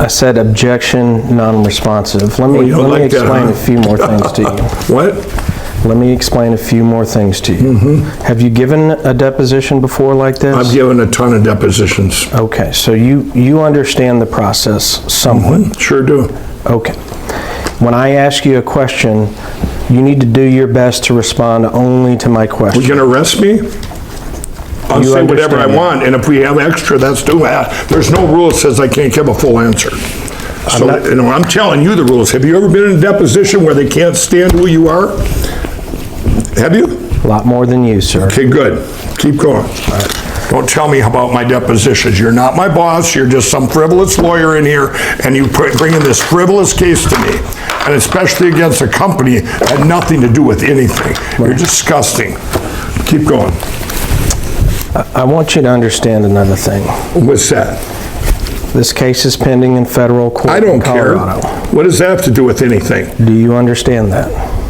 I said objection, non-responsive. Let me explain a few more things to you. What? Let me explain a few more things to you. Have you given a deposition before like this? I've given a ton of depositions. Okay, so you understand the process somewhat. Sure do. Okay. When I ask you a question, you need to do your best to respond only to my question. You're gonna arrest me? I'll You say whatever I understand want, and if we have extra, that's too bad. There's no rule that says I can't give a full answer. So, I'm telling you the rules. Have you ever been in a deposition where they can't stand who you are? Have you? A lot more than you, sir. Okay, good. Keep going. Don't tell me about my depositions. You're not my boss. You're just some frivolous lawyer in here, and you bring in this frivolous case to me, and especially against a company that had nothing to do with anything. You're disgusting. Keep going. I want you to understand another thing. What's that? This case is pending in federal court I don't in care. Colorado. What does that have to do with anything? Do you understand that?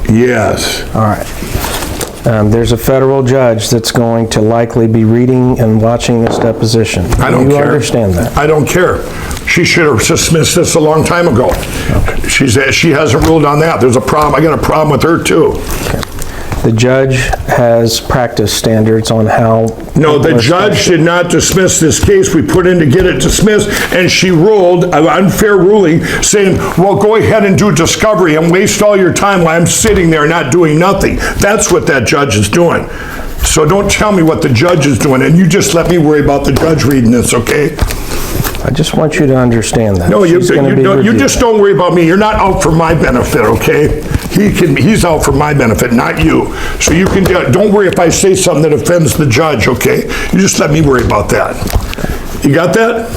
Yes. All right. There's a federal judge that's going to likely be reading and watching this deposition. I don't Do you care. understand that? I don't care. She should have dismissed this a long time ago. Okay. She hasn't ruled on that. There's a problem. I got a problem with her too. Okay. The judge has practice standards on how... No, the judge did not dismiss this case. We put in to get it dismissed, and she ruled an unfair ruling saying, well, go ahead and do discovery and waste all your time while I'm sitting there not doing nothing. That's what that judge is doing. So don't tell me what the judge is doing, and you just let me worry about the judge reading this, okay? I just want you to understand that. No, you reviewed. just don't worry about me. You're not out for my benefit, okay? He's out for my benefit, not you. So you can, don't worry if I say something that offends the judge, okay? You just let me worry about that. You got that?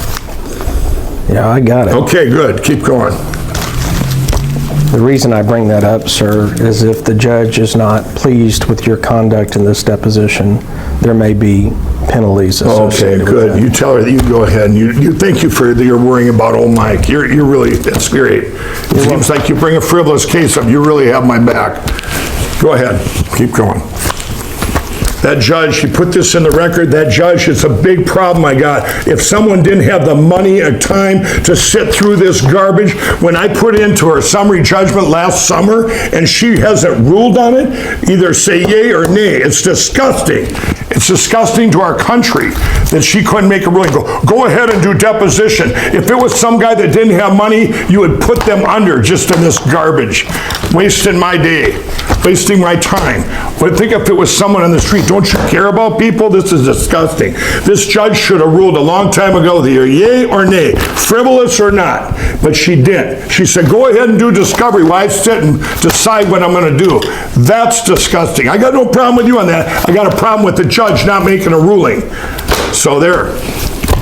Yeah, I got it. Okay, good. Keep going. The reason I bring that up, sir, is if the judge is not pleased with your conduct in this deposition, there may be penalties associated with that. Okay, good. You tell her that you go ahead, and you thank you for you're worrying about old Mike. You're really, that's great. It seems like you bring a frivolous case up, you really have my back. Go ahead, keep going. That judge, she put this in the record, that judge, it's a big problem I got. If someone didn't have the money and time to sit through this garbage, when I put into her summary judgment last summer and she hasn't ruled on it, either say yay or nay. It's disgusting. It's disgusting to our country that she couldn't make a ruling. Go ahead and do deposition. If it was some guy that didn't have money, you would put them under just in this garbage. Wasting my day, wasting my time. But think if it was someone on the street, don't you care about people? This is disgusting. This judge should have ruled a long time ago, either yay or nay, frivolous or not, but she didn't. She said, go ahead and do discovery while I sit and decide what I'm gonna do. That's disgusting. I got no problem with you on that. I got a problem with the judge not making a ruling. So there.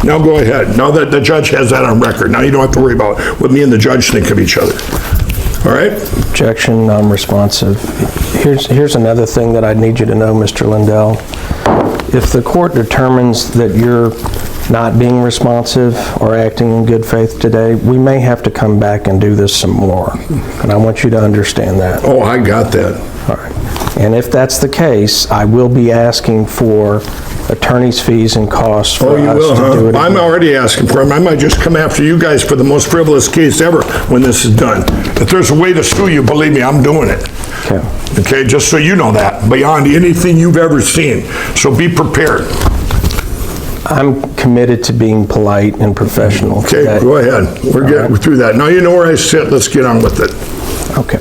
Now go ahead. Now that the judge has that on record, now you don't have to worry about what me and the judge think of each other. All right? Objection, non-responsive. Here's another thing that I need you to know, Mr. Lindell. If the court determines that you're not being responsive or acting in good faith today, we may have to come back and do this some more. And I want you to understand that. Oh, I got that. All right. And if that's the case, I will be asking for attorney's fees and costs for us to do it. I'm already asking for them. I might just come after you guys for the most frivolous case ever when this is done. If there's a way to sue you, believe me, I'm doing it. Okay. Okay, just so you know that, beyond anything you've ever seen. So be prepared. I'm committed to being polite and professional. Okay, go ahead. We're through that. Now you know where I sit. Let's get on with it. Okay.